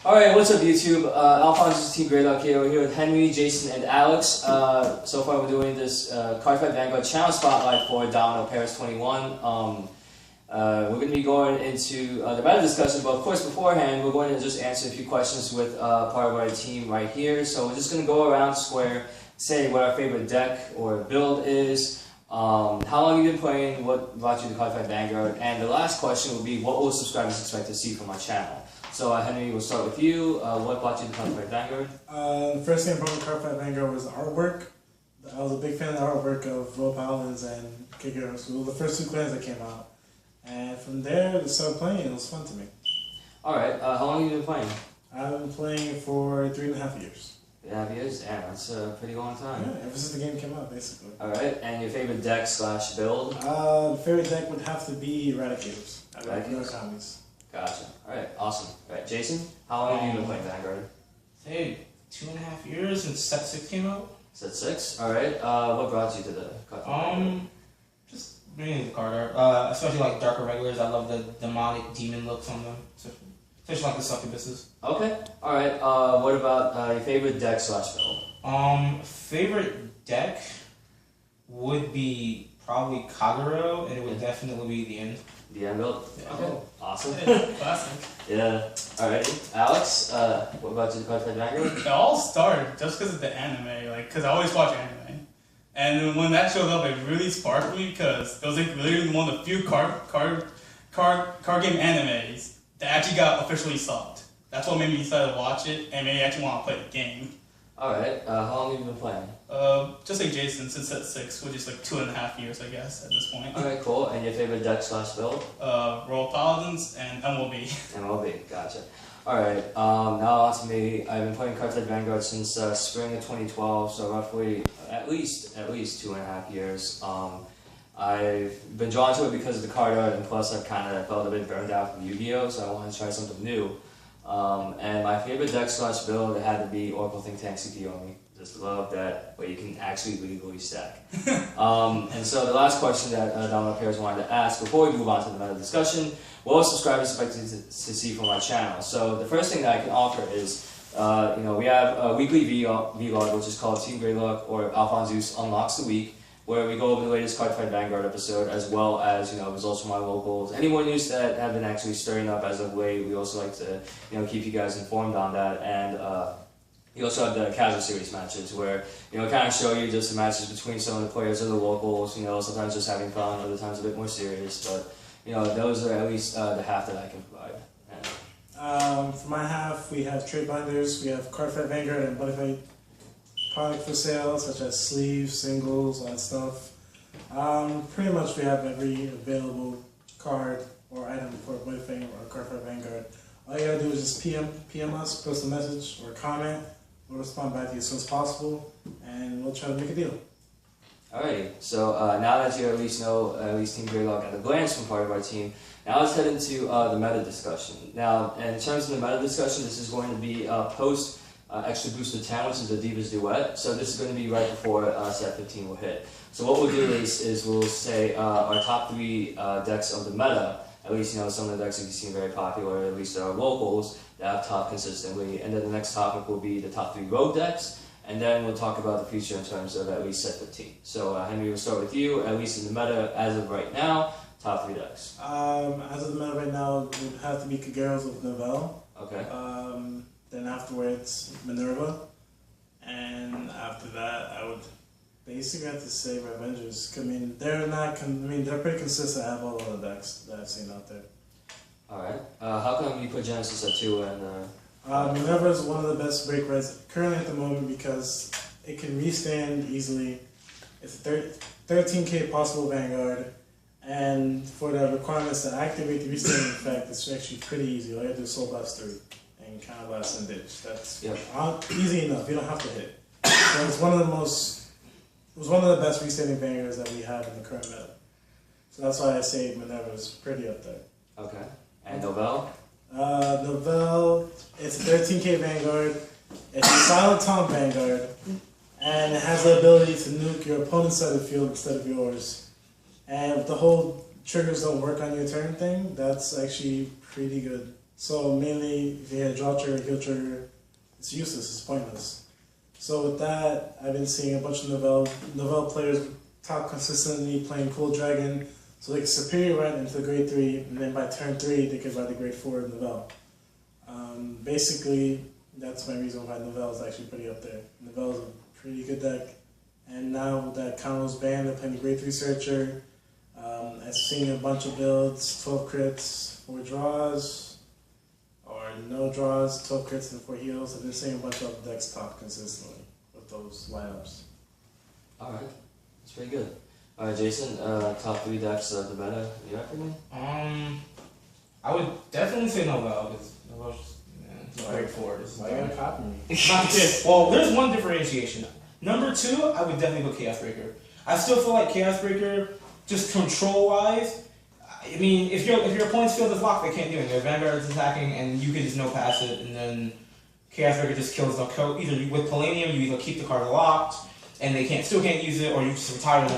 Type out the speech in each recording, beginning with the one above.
Alright, what's up YouTube? Alphonse's TeamGradelock here. We're here with Henry, Jason, and Alex. So far we're doing this Cardfight Vanguard channel spotlight for Domino Paris 21. We're going to be going into the meta discussion, but of course beforehand we're going to just answer a few questions with part of our team right here. So we're just going to go around square, say what our favorite deck or build is, how long you've been playing, what brought you to Cardfight Vanguard, and the last question will be what will subscribers expect to see from our channel. So Henry, we'll start with you. What brought you to Cardfight Vanguard? The first thing I brought me to Cardfight Vanguard was the artwork. I was a big fan of the artwork of Royal Paladins and Kicker. So those were the first two clans that came out. And from there, I started playing and it was fun to me. Alright, how long have you been playing? I've been playing for 3.5 years. 3.5 years? Damn, that's a pretty long time. Yeah, ever since the game came out, basically. Alright, and your favorite deck / build? Favorite deck would have to be Eradicators. I like no commies. Gotcha. Alright, awesome. Alright, Jason, how long have you been playing Vanguard? Say 2.5 years since Set 6 came out. Set 6? Alright, what brought you to the Cardfight? Just bringing the card art. Especially like darker regulars. I love the demonic demon looks on them. Especially like the succubuses. Okay. Alright, what about your favorite deck / build? Favorite deck would be probably Kagero, and it would definitely be the end. The end build? Yeah. Okay. Awesome. Classic. Yeah. Alright. Alex, what about you to Cardfight Vanguard? It all started just because of the anime, because I always watch anime. And when that showed up, it really sparked me because it was like literally one of the few card game animes that actually got officially subbed. That's what made me decide to watch it and made me actually want to play the game. Alright, how long have you been playing? Just like Jason, since Set 6, which is like 2.5 years, I guess, at this point. Alright, cool. And your favorite deck / build? Royal Paladins and MLB. MLB, gotcha. Alright, now on to me. I've been playing Cardfight Vanguard since spring of 2012, so roughly at least 2.5 years. I've been drawn to it because of the card art, and plus I've kind of felt a bit burned out from Yu-Gi-Oh, so I wanted to try something new. And my favorite deck / build had to be Oracle Think Tank Tsukiyomi. Just love that way you can actually legally stack. And so the last question that Domino Pairs wanted to ask before we move on to the meta discussion: what will subscribers expect to see from our channel? So the first thing that I can offer is, we have a weekly vlog which is called TeamGradelock or Alphonse Unlocks the Week, where we go over the latest Cardfight Vanguard episode, as well as results from our locals. Any more news that have been actually stirring up as of late, we also like to keep you guys informed on that. And you also have the casual series matches, where kind of show you just the matches between some of the players of the locals. Sometimes just having fun, other times a bit more serious. But those are at least the half that I can provide. For my half, we have trade binders, we have Cardfight Vanguard and Butterfight product for sale, such as sleeves, singles, all that stuff. Pretty much we have every available card or item for Butterfight or Cardfight Vanguard. All you gotta do is just PM us, post a message or a comment. We'll respond back to you as soon as possible, and we'll try to make a deal. Alrighty, so now that you at least know TeamGradelock at a glance from part of our team, now let's head into the meta discussion. Now, in terms of the meta discussion, this is going to be post Extra Booster 10, which is the Divas Duet. So this is going to be right before Set 15 will hit. So what we'll do is we'll say our top 3 decks of the meta, at least some of the decks that you seem very popular, at least our locals, that have top consistently. And then the next topic will be the top 3 road decks. And then we'll talk about the future in terms of at least Set 15. So Henry, we'll start with you, at least in the meta as of right now, top 3 decks. As of the meta right now, it would have to be Kageros with Novell. Okay. Then afterwards, Minerva. And after that, I would basically have to say Revengers. They're pretty consistent. I have all of the decks that I've seen out there. Alright. How come you put Genesis at 2 and... Minerva is one of the best break reds currently at the moment because it can restand easily. It's a 13k possible Vanguard, and for the requirements to activate the restanding effect, it's actually pretty easy. All you have to do is Soul Blast 3 and Counter Blast and Ditch. That's easy enough. You don't have to hit. So it's one of the best restanding Vanguards that we have in the current meta. So that's why I say Minerva is pretty up there. Okay. And Novell? Novell, it's a 13k Vanguard, it's a Silent Tom Vanguard, and it has the ability to nuke your opponent's side of the field instead of yours. And with the whole triggers don't work on your turn thing, that's actually pretty good. So mainly if you hit a draw trigger, heal trigger, it's useless, it's pointless. So with that, I've been seeing a bunch of Novell players top consistently playing Cool Dragon, so they can superior run into the grade 3, and then by turn 3, they can buy the grade 4 Novell. Basically, that's my reason why Novell is actually pretty up there. Novell is a pretty good deck, and now that Kano's banned, they're playing the grade 3 Searcher. I've seen a bunch of builds, 12 crits, 4 draws, or no draws, 12 crits and 4 heals. I've been seeing a bunch of decks top consistently with those lineups. Alright, that's pretty good. Alright, Jason, top 3 decks of the meta, you recommend? I would definitely say Novell, because Novell's great for it. Why you gotta copy me? Well, there's one differentiation. Number 2, I would definitely go Chaos Breaker. I still feel like Chaos Breaker, just control-wise, I mean, if your opponent's field is locked, they can't do anything. Their Vanguard is attacking, and you can just no pass it, and then Chaos Breaker just kills the code. Either with Palladium, you either keep the card locked, and they still can't use it, or you just retire them,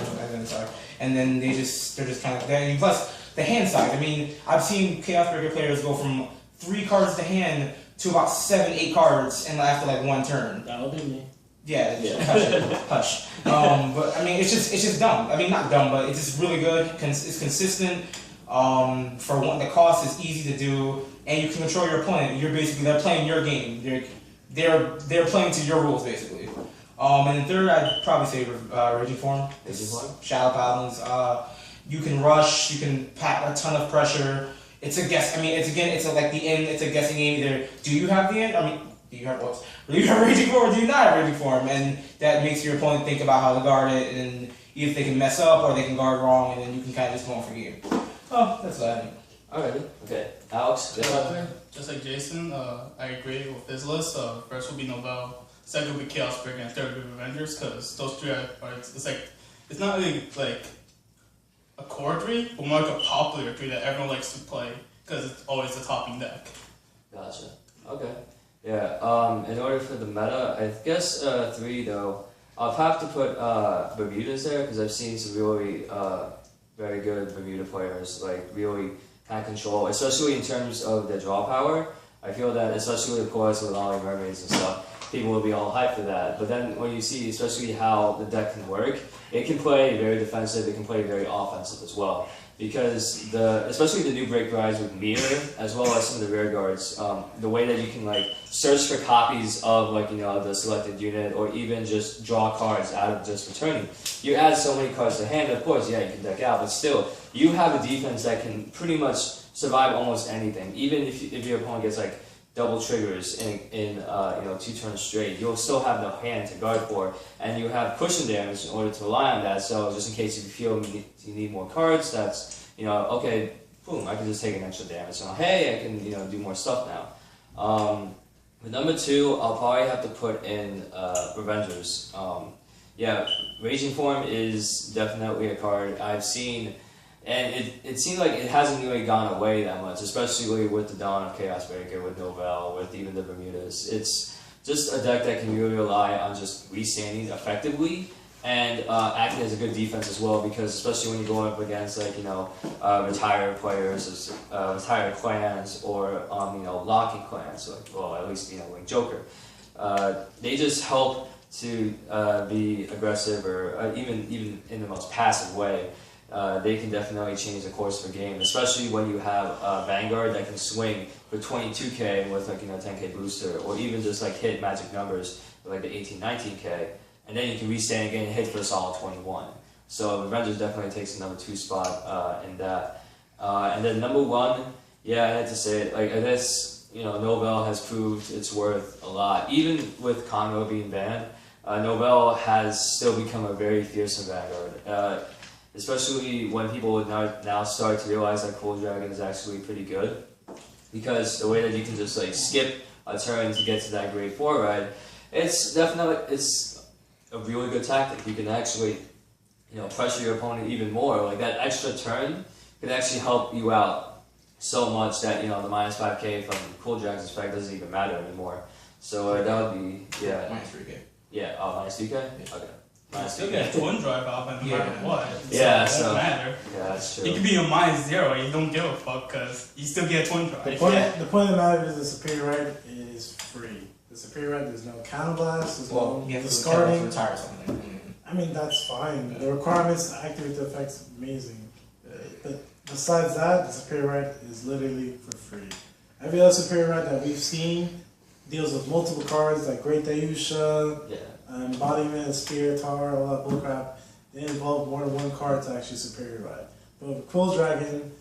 and then they're just kind of there. Plus, the hand side. I mean, I've seen Chaos Breaker players go from 3 cards to hand to about 7, 8 cards, and after like 1 turn. That'll be me. Yeah, hush. But I mean, it's just dumb. I mean, not dumb, but it's just really good. It's consistent. For one, the cost is easy to do, and you can control your opponent. They're playing your game. They're playing to your rules basically. And then third, I'd probably say Raging Form. Shadow Paladins. You can rush. You can pack a ton of pressure. It's a guess. I mean, it's a guessing game. Either do you have the end? I mean, do you have Raging Form or do you not have Raging Form? And that makes your opponent think about how to guard it, and either they can mess up or they can guard wrong, and then you can kind of just go on for game. Oh, that's what I think. Alright, okay. Alex, Just like Jason, I agree with his list. First would be Novell, second would be Chaos Breaker, and third would be Avengers, because those 3 it's not really like a core 3, but more like a popular 3 that everyone likes to play, because it's always the topping deck. Gotcha. Okay. Yeah, in order for the meta, I guess 3 though, I'll have to put Bermudas there, because I've seen some really very good Bermuda players, like really kind of control, especially in terms of the draw power. I feel that, especially of course with all the mermaids and stuff, people will be all hyped for that. But then when you see especially how the deck can work, it can play very defensive, it can play very offensive as well. Because especially the new break rides with Mirror, as well as some of the rear guards, the way that you can like search for copies of the selected unit, or even just draw cards out of just returning. You add so many cards to hand, of course, yeah, you can deck out, but still, you have a defense that can pretty much survive almost anything. Even if your opponent gets like double triggers in 2 turns straight, you'll still have the hand to guard for, and you have cushion damage in order to rely on that. So just in case you feel you need more cards, that's okay, boom, I can just take an extra damage. So hey, I can do more stuff now. With number 2, I'll probably have to put in Revengers. Yeah, Raging Form is definitely a card I've seen. And it seems like it hasn't really gone away that much, especially with the dawn of Chaos Breaker, with Novell, with even the Bermudas. It's just a deck that can really rely on just restanding effectively, and acting as a good defense as well, because especially when you go up against retired players, retired clans, or locking clans, at least like Joker. They just help to be aggressive, or even in the most passive way. They can definitely change the course of a game, especially when you have Vanguard that can swing for 22k with 10k booster, or even just hit magic numbers with the 18, 19k, and then you can restand again and hit for a solid 21. So Avengers definitely takes the number 2 spot in that. And then number 1, yeah, I had to say it, I guess Novell has proved its worth a lot, even with Congo being banned. Novell has still become a very fearsome Vanguard. Especially when people would now start to realize that Cool Dragon is actually pretty good, because the way that you can just skip a turn to get to that grade 4 ride, it's a really good tactic. You can actually pressure your opponent even more. Like that extra turn can actually help you out so much that the minus 5k from Cool Dragon's effect doesn't even matter anymore. So that would be minus 3k. Yeah, minus 3k. Yeah. Okay. You still get a twin drive off no matter what. Yeah, It so- doesn't matter. Yeah, that's It true. could be a -0, you don't give a fuck because you still get a twin drive. The point of the matter is the superior right is free. The superior right, there's no counterblast, there's Well, no you have to discarding. retire something. I mean, that's fine. The requirements to activate the effect's amazing. But besides that, the superior right is literally for free. Every other superior right that we've seen deals with multiple cards like Great Deusha, Yeah. Embodiment, Spear, Tower, all that bullcrap. They involve more than one card to actually superior right. But with Quill Dragon,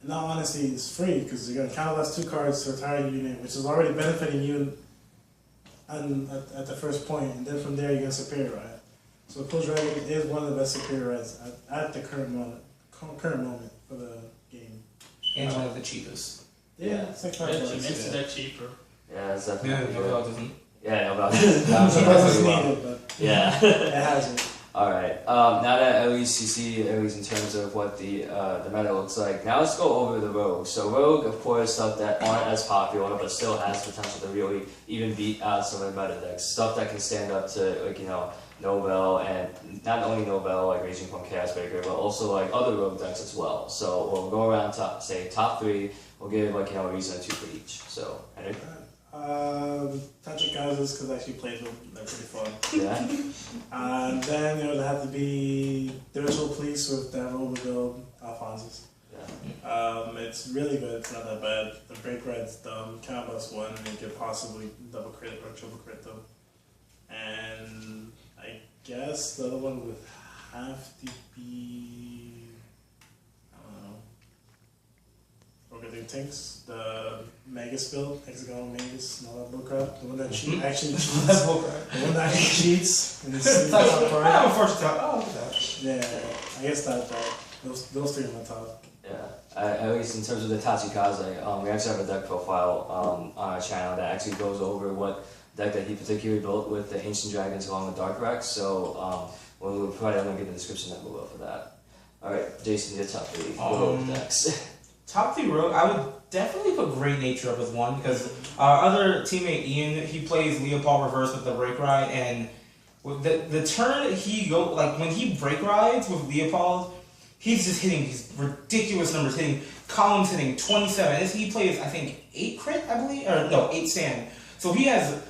in all honesty, it's free because you're going to counterblast 2 cards to retire your unit, which is already benefiting you at the first point, and then from there you're going to superior right. So Quill Dragon is one of the best superior rights at the current moment for the game. And one of the cheapest. Yeah, it's like $5. It makes it cheaper. Yeah, it's Yeah, definitely no, good. it doesn't. Yeah, no, but It's that's needed, but Yeah. it has it. All right. Now that at least you see, at least in terms of what the meta looks like, now let's go over the rogue. So rogue, of course, stuff that aren't as popular, but still has potential to really even beat out some of the meta decks. Stuff that can stand up to Nobel, and not only Nobel, like Raging Point Chaos Breaker, but also like other rogue decks as well. So we'll go around top 3. We'll give a reason or 2 for each. So Henry. Tantric Houses, because I actually played them. They're pretty fun. Yeah. Then there would have to be the Ritual Police with that overbuild Alphonsus. Yeah. It's really good. It's not that bad. The break red's dumb. Count plus 1, and you could possibly double crit or triple crit them. And I guess the other one would have to be, I don't know. We're gonna do Tinks, the Magus build, Hexagonal Magus, and all that bullcrap. The one that actually cheats. That's bullcrap. The one that actually cheats. And it's It's like, I'm a fortune teller. Oh, look at that. yeah, I guess that. Those 3 are my top. Yeah, at least in terms of the Tatsikaze, we actually have a deck profile on our channel that actually goes over what deck that he particularly built with the Ancient Dragons along with Dark Rex, so we'll provide a link in the description down below for that. Alright, Jason, your top 3 rogue decks. Top 3 rogue, I would definitely put Great Nature up as one because our other teammate Ian, he plays Leopold reverse with the break ride, and with the turn he when he break rides with Leopold, he's just hitting these ridiculous numbers, hitting columns, hitting 27. He plays, I think, 8 crit, I believe, or no, 8 stand. So he has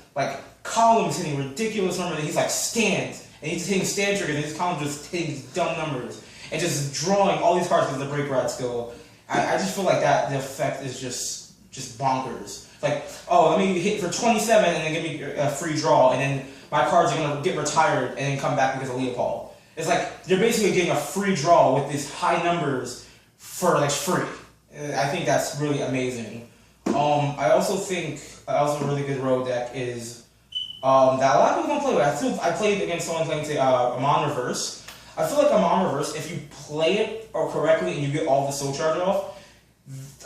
columns hitting ridiculous numbers, and he's stands, and he's just hitting stand triggers, and his columns just hitting these dumb numbers, and just drawing all these cards with the break ride skill. I just feel like the effect is just bonkers. Let me hit for 27 and then give me a free draw, and then my cards are gonna get retired and then come back because of Leopold. It's you're basically getting a free draw with these high numbers for free. I think that's really amazing. I also think a really good rogue deck is that a lot of people don't play with. I played against someone playing Amon Reverse. I feel like Amon Reverse, if you play it correctly and you get all the soul charge off,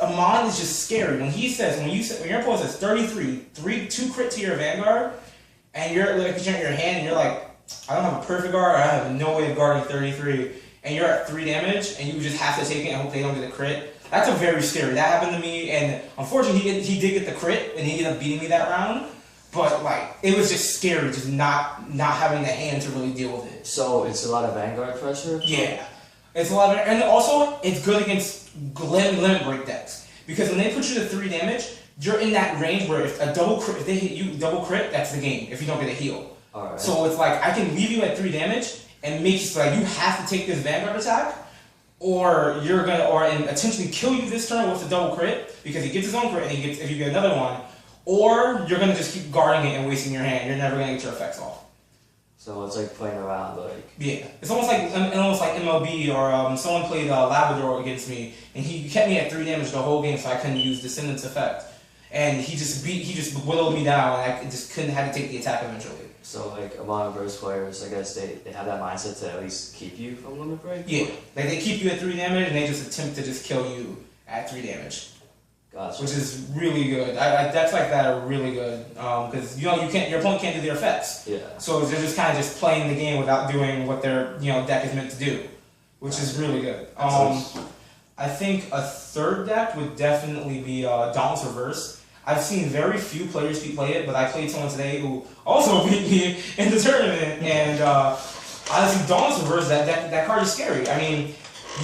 Amon is just scary. When your opponent says 33, 2 crit to your Vanguard, and you're looking at your hand and you're I don't have a perfect guard, or I have no way of guarding 33, and you're at 3 damage, and you just have to take it and hope they don't get a crit. That's very scary. That happened to me, and unfortunately he did get the crit, and he ended up beating me that round. But it was just scary, just not having the hand to really deal with it. So it's a lot of Vanguard pressure? Yeah. It's a lot of, and also it's good against limit break decks. Because when they put you to 3 damage, you're in that range where if they hit you double crit, that's the game, if you don't get a heal. Alright. So it's I can leave you at 3 damage and make it you have to take this Vanguard attack, or you're gonna potentially kill you this turn with a double crit, because he gets his own crit and if you get another one, or you're gonna just keep guarding it and wasting your hand. You're never gonna get your effects off. So it's playing around Yeah, it's almost like MLB, or someone played Labrador against me, and he kept me at 3 damage the whole game, so I couldn't use Descendant's effect, and he just whittled me down, and I just had to take the attack eventually. So Amon Reverse players, I guess they have that mindset to at least keep you from limit break? Yeah, they keep you at 3 damage, and they just attempt to just kill you at 3 damage. Gotcha. Which is really good. Decks like that are really good, because your opponent can't do their effects. Yeah. So they're just kind of just playing the game without doing what their deck is meant to do, which is really good. I think a third deck would definitely be Dauntless Reverse. I've seen very few players play it, but I played someone today who also beat me in the tournament, and Honestly, Dauntless Reverse, that card is scary. I mean,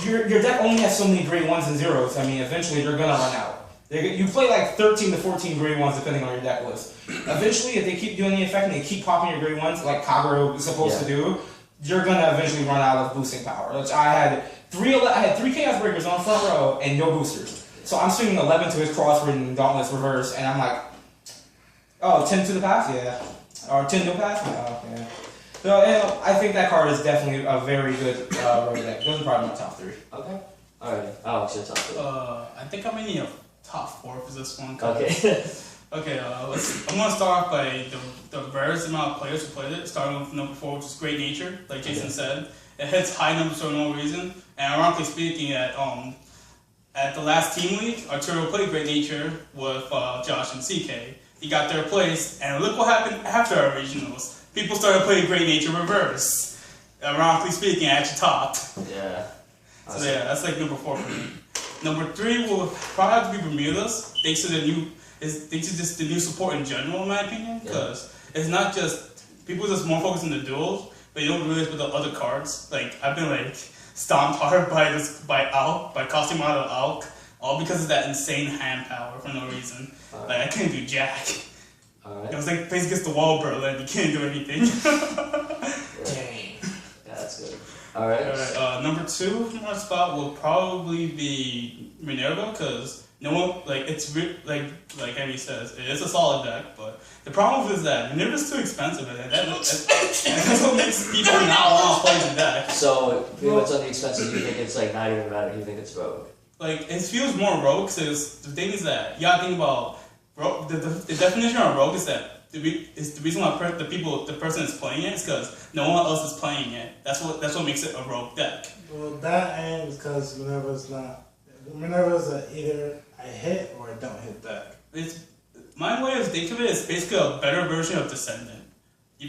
your deck only has so many grade 1s and 0s. I mean, eventually they're gonna run out. You play like 13 to 14 grade 1s depending on your deck list. Eventually, if they keep doing the effect and they keep popping your grade 1s like Kagero is supposed to do, you're gonna eventually run out of boosting power. Which I had three Chaos Breakers on front row and no boosters. So I'm swinging 11 to his Crossword and Dauntless Reverse, and I'm like, oh, 10 to the pass? Yeah. Or 10 to the pass? Oh, yeah. So, I think that card is definitely a very good road deck. Those are probably my top 3. Okay. Alright. Alex, your top 3. I think I'm in a top 4 for this one. Okay. Okay, I'm gonna start off by the rarest amount of players who played it, starting with number 4, which is Great Nature, like Jason said. It hits high numbers for no reason, and ironically speaking, at the last Team League, Arturo played Great Nature with Josh and CK. He got third place, and look what happened after our regionals. People started playing Great Nature Reverse. Ironically speaking, I actually topped. Yeah. So yeah, that's like number 4 for me. Number 3 will probably have to be Bermuda's, thanks to just the new support in general, in my opinion. Because it's not just people just more focused on the duels, but you don't realize with the other cards. Like I've been like stomped hard by costing model Alk, all because of that insane hand power for no reason. Like I couldn't do jack. It was like face against the wall, bro. Like you can't do anything. Dang. Yeah, that's good. Alright. Number 2 from our spot will probably be Minerva, because no one like Henry says, it is a solid deck, but the problem is that Minerva's too expensive, and that's what makes people not want to play the deck. So, pretty much on the expenses, you think it's like not even matter, you think it's rogue? Like, it feels more rogue, because the thing is that, you gotta think about, rogue, the definition of rogue is that the reason why the person is playing it is because no one else is playing it. That's what makes it a rogue deck. Well, that and because Minerva's either a hit or a don't hit deck. My way of thinking of it is basically a better version of Descendant.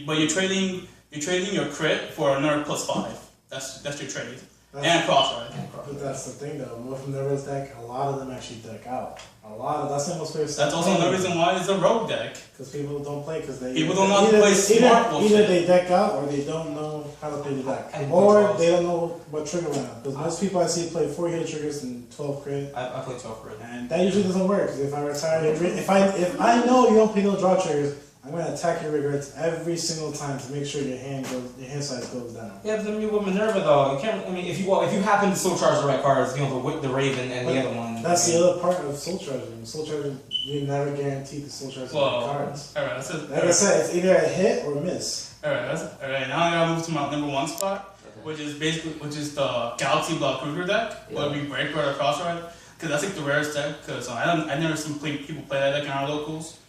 But you're trading your crit for another +5. That's your trade. And Crossride. But that's the thing though, with Minerva's deck, a lot of them actually deck out. That's the most players. That's also another reason why it's a rogue deck. Because people don't play people don't know how to play smart bullshit. Either they deck out or they don't know how to play the deck. Or they don't know what trigger went out. Because most people I see play 4 hit triggers and 12 crit. I play 12 crit. And that usually doesn't work. Because if I retire, if I know you don't play no draw triggers, I'm gonna attack your regrets every single time to make sure your hand size goes down. Yeah, but then with Minerva though, you can't. I mean, if you happen to soul charge the right cards, the Raven and the other one. That's the other part of soul charging. Soul charging, you never guarantee the soul charging cards. Alright, that's it. Like I said, it's either a hit or miss. Alright. Now I gotta move to my number 1 spot, which is the Galaxy Block Kruger deck, whether it be Breakward or Crossride, because that's like the rarest deck. Because I never seen people play that deck in our locals.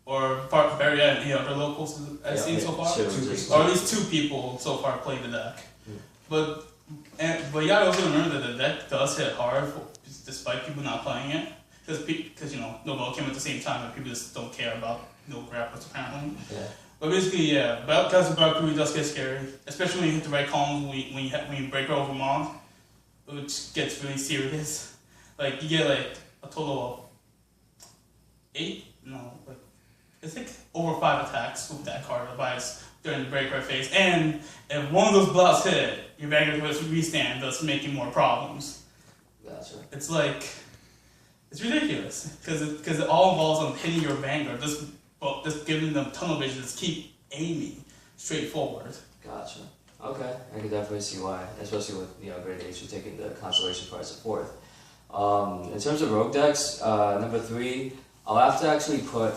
Or very any other locals I've seen so far, or at least 2 people so far played the deck. But you gotta also remember that the deck does hit hard, despite people not playing it, because Nobel came at the same time and people just don't care about grapplers apparently. But basically, because the Valkyrie does get scary, especially when you hit the right columns when you break her over Mog, which gets really serious. Like you get like a total of 8, it's like over 5 attacks with that card advice during the breaker phase. And if one of those blocks hit, your Vanguard will restand, thus making more problems. Gotcha. It's ridiculous. Because it all involves on hitting your Vanguard, just giving them tunnel vision, just keep aiming straight forward. Gotcha. Okay, I can definitely see why, especially with Great Nature taking the Constellation prize at 4th. In terms of rogue decks, number 3, I'll have to actually put,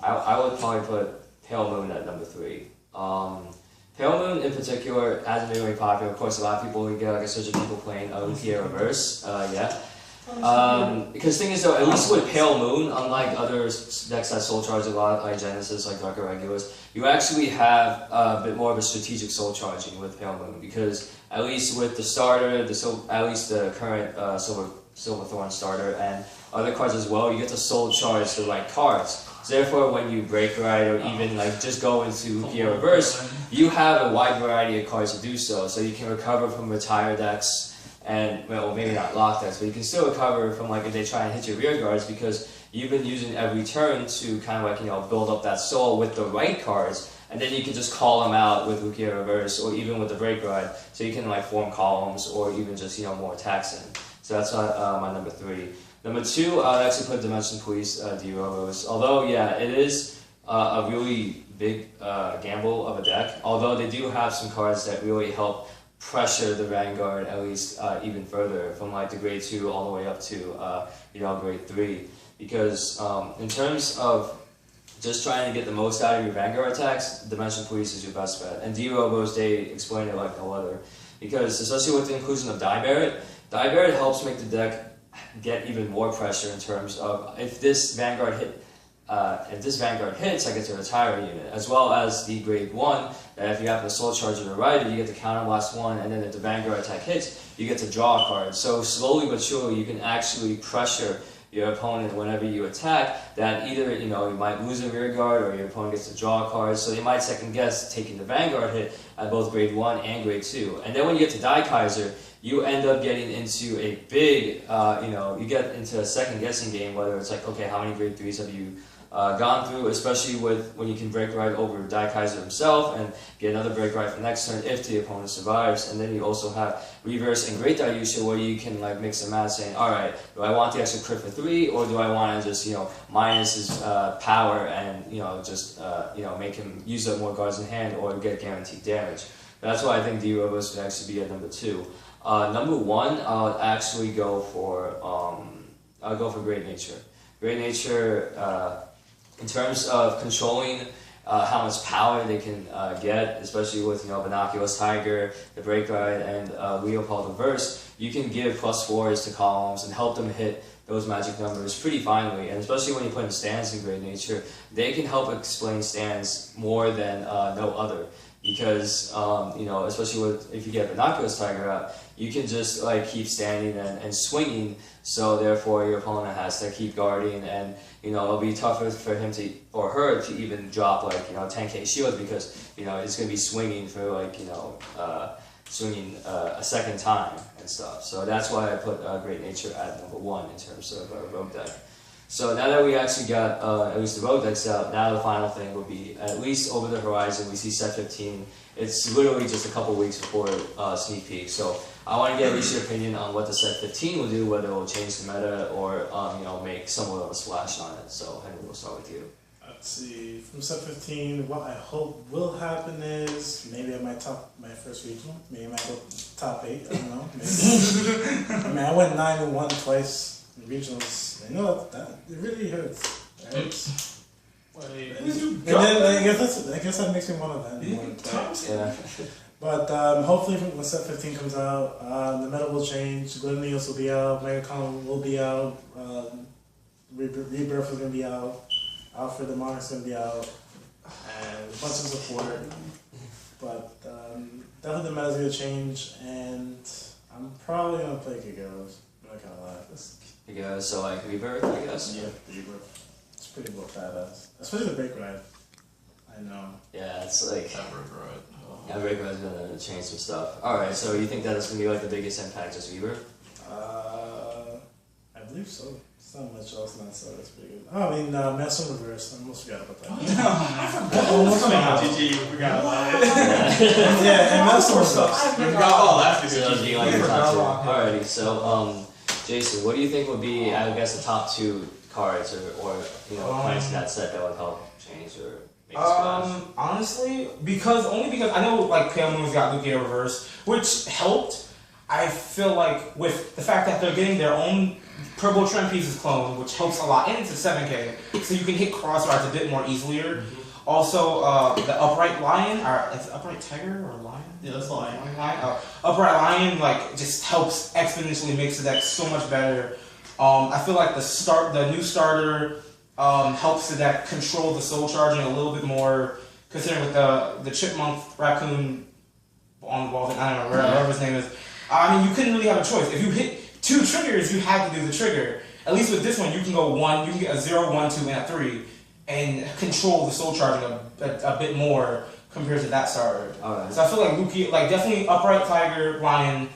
I would probably put Pale Moon at number 3. Pale Moon in particular hasn't been really popular. Of course, a lot of people, we get like a surge of people playing Lucia Reverse, because thing is though, at least with Pale Moon, unlike other decks that soul charge a lot, like Genesis, like Dark Irregulars, you actually have a bit more of a strategic soul charging with Pale Moon, because at least with the starter, at least the current Silverthorn starter, and other cards as well, you get to soul charge the right cards. So therefore, when you break right or even like just go into Lucia Reverse, you have a wide variety of cards to do so. So you can recover from retired decks, and well, maybe not lock decks, but you can still recover from like if they try and hit your rear guards, because you've been using every turn to kind of like build up that soul with the right cards, and then you can just call them out with Lugia Reverse, or even with the Break Ride, so you can like form columns, or even just more attacks in. So that's my number 3. Number 2, I would actually put Dimension Police D-Robos. Although, yeah, it is a really big gamble of a deck. Although they do have some cards that really help pressure the Vanguard at least even further, from like the grade 2 all the way up to grade 3. Because in terms of just trying to get the most out of your Vanguard attacks, Dimension Police is your best bet. And D-Robos, they explain it like no other. Because especially with the inclusion of Die Barret helps make the deck get even more pressure in terms of if this Vanguard hits, I get to retire a unit, as well as the grade 1, that if you have the Soul Charger to ride it, you get to counterblast 1, and then if the Vanguard attack hits, you get to draw a card. So slowly but surely, you can actually pressure your opponent whenever you attack, that either you might lose a rear guard, or your opponent gets to draw a card, so they might second guess taking the Vanguard hit at both grade 1 and grade 2. And then when you get to Die Kaiser, you end up getting into a big, you get into a second guessing game, whether it's like, okay, how many grade 3s have you gone through, especially with when you can break ride over Die Kaiser himself and get another break ride for next turn if the opponent survives. And then you also have reverse and great Daiusha, where you can like mix and match, saying, all right, do I want the extra crit for 3, or do I want to just minus his power and just make him use up more cards in hand or get guaranteed damage. That's why I think D-Robos would actually be at number 2. Number 1, I'll actually go for Great Nature. Great Nature, in terms of controlling how much power they can get, especially with Binoculous Tiger, the Break Ride, and Leopold Reverse, you can give +4s to columns and help them hit those magic numbers pretty finely. And especially when you put in stands in Great Nature, they can help explain stands more than no other. Because especially if you get Binoculous Tiger out, you can just like keep standing and swinging. So therefore, your opponent has to keep guarding, and it'll be tougher for him or her to even drop like 10k shield, because it's gonna be swinging for like swinging a second time and stuff. So that's why I put Great Nature at number 1 in terms of rogue deck. So now that we actually got at least the rogue decks out, now the final thing will be, at least over the horizon, we see set 15. It's literally just a couple weeks before sneak peek. So I want to get at least your opinion on what the set 15 will do, whether it will change the meta or make somewhat of a splash on it. So Henry, we'll start with you. Let's see, from set 15, what I hope will happen is maybe I might top my first regional. Maybe I might go top 8. I don't know. Maybe. I went 9-1 twice in regionals. I know that it really hurts. Right? And then I guess that makes me one of them. Yeah. But hopefully when set 15 comes out, the meta will change. Glenneos will be out, Megacon will be out, Rebirth is going to be out, Alfred the Monarch's going to be out, and a bunch of support. But definitely the meta's going to change, and I'm probably going to play Gigaros. I'm not going to lie. So like Rebirth, I guess? Yeah, Rebirth. It's pretty well badass. Especially the Break Ride. I know. Yeah, it's like... That Break Ride. Yeah, Break Ride's gonna change some stuff. Alright, so you think that it's gonna be like the biggest impact, just Rebirth? I believe so. It's not much else not so that's pretty good. Oh, I mean, Master Reverse. I almost forgot about that. GG, we forgot about it. Yeah, and Master Reverse. We forgot all that. So that'd be like your top 2. Alrighty, so Jason, what do you think would be, I guess, the top 2 cards or points in that set that would help change or make a splash? Honestly, only because I know like Pale Moon's got Lugia Reverse, which helped. I feel like with the fact that they're getting their own Purple Trend Pieces clone, which helps a lot, and it's a 7k, so you can hit cross rides a bit more easier. Mm-hmm. Also, the Upright Lion, or is it Upright Tiger or Lion? Yeah, that's Lion. Upright Lion like just helps exponentially makes the deck so much better. I feel like the new starter helps the deck control the soul charging a little bit more, considering with the Chipmunk Raccoon on the ball, I don't know, whatever his name is. I mean, you couldn't really have a choice. If you hit 2 triggers, you had to do the trigger. At least with this one, you can go 1, you can get a 0, 1, 2, and a 3, and control the soul charging a bit more compared to that starter. Alright. So I feel like Lugia, like definitely Upright Tiger, Lion,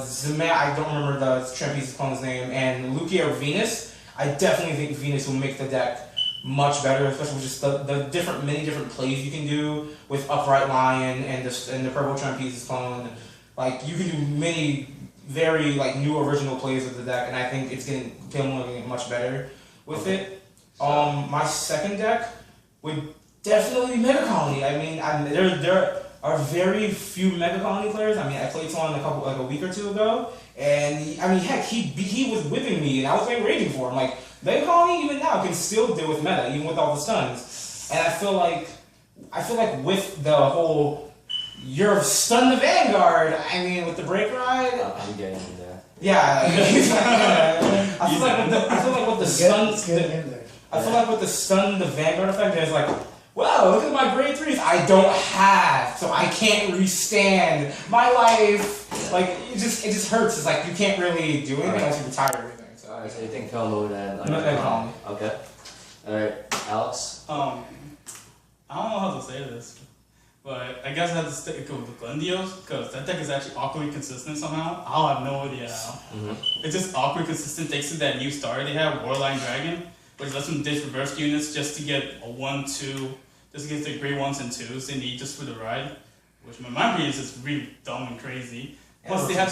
Zima, I don't remember the Trend Piece's clone's name, and Lugia or Venus. I definitely think Venus will make the deck much better, especially with just the many different plays you can do with Upright Lion and the Purple Trapeze clone. Like you can do many very like new original plays with the deck, and I think it's getting much better with it. My second deck would definitely be Mega Colony. I mean, there are very few Mega Colony players. I mean, I played someone a week or two ago, and he was whipping me, and I was like raging for him. Like Mega Colony even now can still deal with meta, even with all the stuns. And I feel like with the whole you're stunned the Vanguard. I mean, with the break ride. I'm getting in there. Yeah, I feel like with the stun. I feel like with the stun, the Vanguard effect, there's like, wow, look at my grade 3s. I don't have, so I can't restand my life. Yeah. Like it just hurts. It's like you can't really do anything unless you retire everything. So. Alright, so you think Pale Mode and Colony. Okay. Alright, Alex? I don't know how to say this, but I guess I have to stick with Glendios, because that deck is actually awkwardly consistent somehow. I'll have no idea how. It's just awkwardly consistent thanks to that new starter they have, Warline Dragon, which lets them ditch reverse units just to get a 1-2, just to get the grade 1s and 2s they need just for the ride, which in my opinion is just really dumb and crazy. Plus they have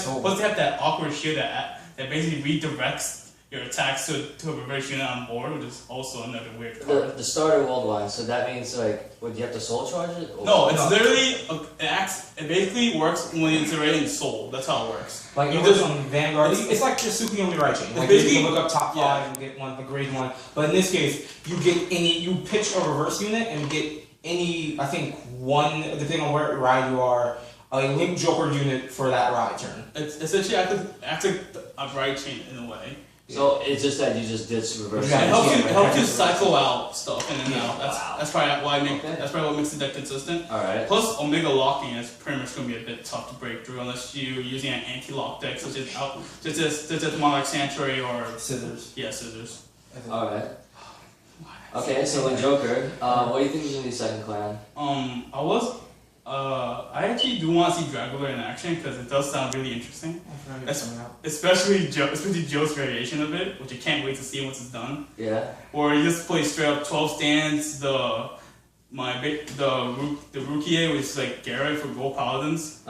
that awkward shield that basically redirects your attacks to a reverse unit on board, which is also another weird card. The starter world one, so that means like, what, do you have to soul charge it? Or? No, it's literally, it basically works when it's already in soul, that's how it works. Like you it just on Vanguard, it's like the Tsukuyomi right chain. Like you can look up top 5 and get the grade 1. But in this case, you pitch a reverse unit and get any, I think one, depending on where ride you are, a Link Joker unit for that ride turn. It's essentially acts like a right chain in a way. So it's just that you just ditch reverse. Yeah, It helps you cycle out stuff in and out. Wow. That's probably why that's probably what makes the deck consistent. Alright. Plus, Omega locking is pretty much going to be a bit tough to break through unless you're using an anti-lock deck such as Monarch Sanctuary or Scissors. Yeah, Scissors. Alright. Okay, so in Joker, what do you think is gonna be second clan? I actually do want to see Dragula in action because it does sound really interesting. Especially Joe's variation of it, which I can't wait to see once it's done. Yeah. Or you just play straight up 12 stands, the Rukie, which is like Garrett for Gold Paladins.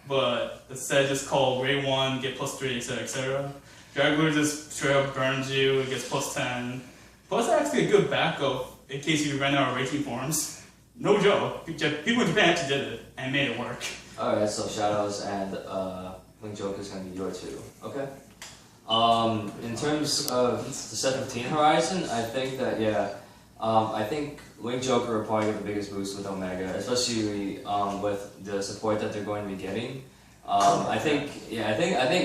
But the set just called Ray 1, get +3, etc. etc. Dragula just straight up burns you, it gets +10. Plus actually a good backup in case you run out of racing forms. No joke. People in Japan actually did it and made it work. Alright, so Shadows and Link Joker is gonna be your 2. Okay. In terms of the 17 horizon, I think that I think Link Joker will probably get the biggest boost with Omega, especially with the support that they're going to be getting. I think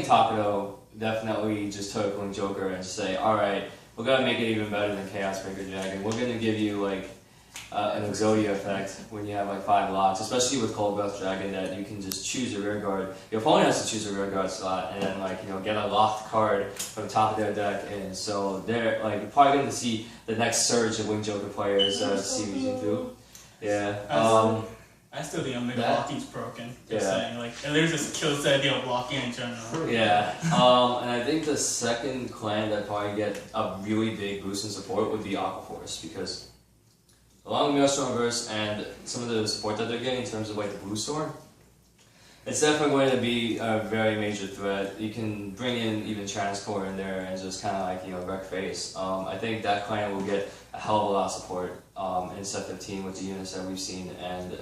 Takudo definitely just took Link Joker and say, alright, we're gonna make it even better than Chaos Breaker Dragon. We're gonna give you like an Exodia effect when you have like 5 locks, especially with Cold Breath Dragon, that you can just choose a rear guard. Your opponent has to choose a rear guard slot and then get a locked card from the top of their deck in. So they're you're probably going to see the next surge of Wing Joker players see Region 2. Yeah. I still think Omega blocking's broken. Just saying, it literally just kills the idea of blocking in general. Yeah. And I think the second clan that probably get a really big boost in support would be Aqua Force, because along with Maelstrom and some of the support that they're getting in terms of the Blue Storm, it's definitely going to be a very major threat. You can bring in even Transport in there and just kind of wreck face. I think that clan will get a hell of a lot of support in set 15 with the units that we've seen, and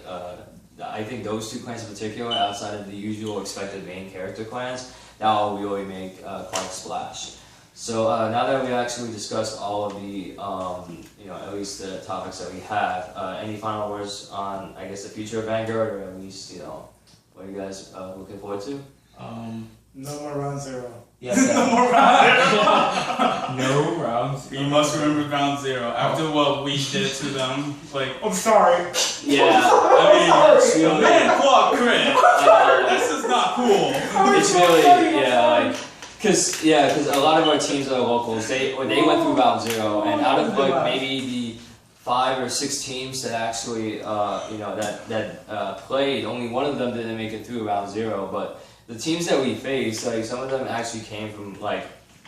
I think those 2 clans in particular, outside of the usual expected main character clans, that will really make quite a splash. So now that we actually discussed all of the, at least the topics that we have, any final words on, I guess, the future of Vanguard, or at least, what are you guys looking forward to? No more round 0. Yes. No more round 0. No round 0. You must remember round 0. After what we did to them, I'm sorry. Yeah. I mean, man, quad crit. This is not cool. It's really, because a lot of our teams that are locals, they went through round 0, and out of maybe the 5 or 6 teams that actually played, only one of them didn't make it through round 0. But the teams that we faced, some of them actually came from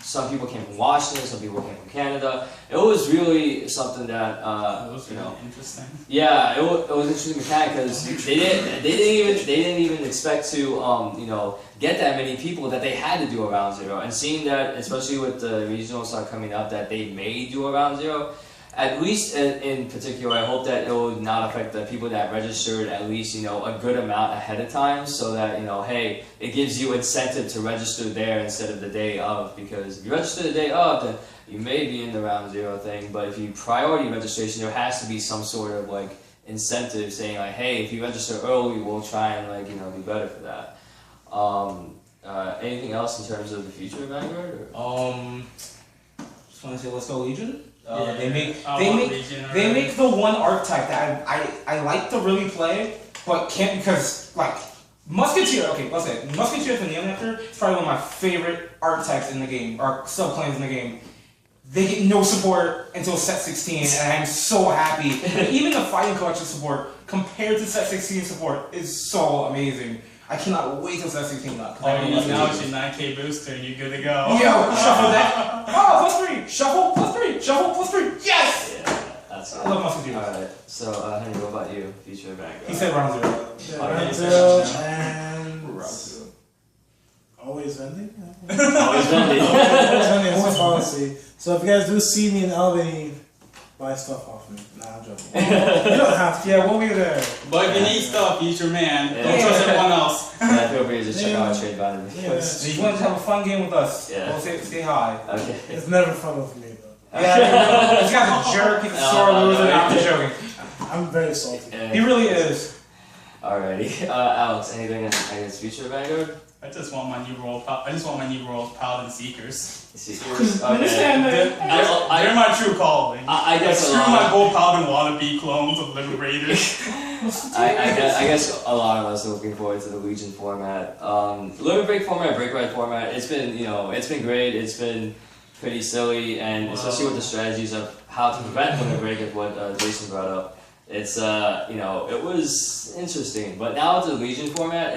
some people came from Washington, some people came from Canada. It was really something that That was you really know. interesting. Yeah, it was an interesting mechanic because they didn't even expect to you know, get that many people that they had to do a round zero, and seeing that, especially with the regionals coming up, that they may do a round zero. At least in particular, I hope that it will not affect the people that registered at least, you know, a good amount ahead of time, so that, you know, hey, it gives you incentive to register there instead of the day of, because if you register the day of, then you may be in the round zero thing, but if you priority registration, there has to be some sort of like incentive saying like, hey, if you register early, we'll try and like, you know, do better for that. Anything else in terms of the future of Vanguard? Or? Just want to say, let's go Legion. Yeah, They I want Legion already. make the one archetype that I like to really play, but can't because like Musketeer. Okay, let's say Musketeer for Neon Nectar is probably one of my favorite archetypes in the game, or subclans in the game. They get no support until set 16, and I'm so happy. And even the Fighting Collection support compared to set 16 support is so amazing. I cannot wait till set 16 up. Oh, now it's your 9K booster and you're good to go. Yo, shuffle that. Oh, +3. Shuffle, +3. Shuffle, +3. Yes! Yeah, that's I love Musketeer. Alright, so Henry, what about you? Future of Vanguard? He said round 0. Yeah, Okay. round zero and Round 0. always vending. Always vending. Always vending is a policy. So if you guys do see me in Albany, buy stuff off me. Nah, I'm joking. You don't have to. Yeah, we'll be there. But if you need stuff, use your man. Yeah. Don't trust everyone else. Yeah, feel free to just check out our trade value. Yeah. So you want to have a fun game with us? Yeah. Well, say hi. Okay. It's never fun with me though. Yeah, this guy's a jerk. He's a sore loser. I'm just joking. I'm very salty. He really is. Alrighty. Alex, anything in future of Vanguard? I just want my new role. I just want my new role, Paladin Seekers. Seekers? Understand They're, that. they're my true calling. I guess a Screw lot. my gold Paladin wannabe clones of Liberators. I guess a lot of us are looking forward to the Legion format. Limit break format, break ride format. It's been, you know, it's been great. It's been pretty silly, and especially with the strategies of how to prevent limit break, is what Jason brought up. It's you know, it was interesting. But now with the Legion format,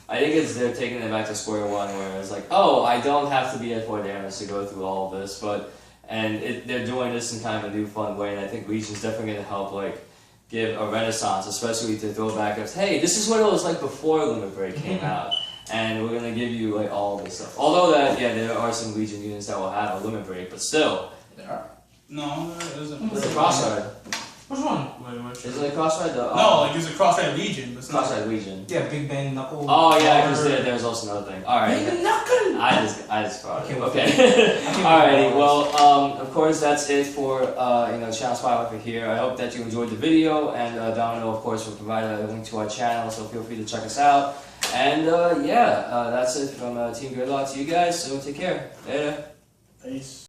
I think they're taking it back to square one, where it's like, oh, I don't have to be at 4 damage to go through all of this, they're doing this in kind of a new fun way, and I think Legion's definitely going to help like give a renaissance, especially to throw back of, hey, this is what it was like before Limit Break came out, and we're going to give you like all this stuff. Although that, yeah, there are some Legion units that will have a Limit Break, but still, No, there isn't. it's a crossride. Which one? Isn't it crossride? No, like there's a Crossfire Legion, but it's not. Crossride Legion. Yeah, Big Bang Knuckle. Oh yeah, because there's also another thing. Alright. Big Knuckle. I just brought it. Okay. Okay. I can't Alrighty. remember. Well, of course, that's it for Channel Spy over here. I hope that you enjoyed the video, and Domino, of course, will provide a link to our channel, so feel free to check us out. And that's it from Team GradeLock to you guys. So take care. Later. Peace.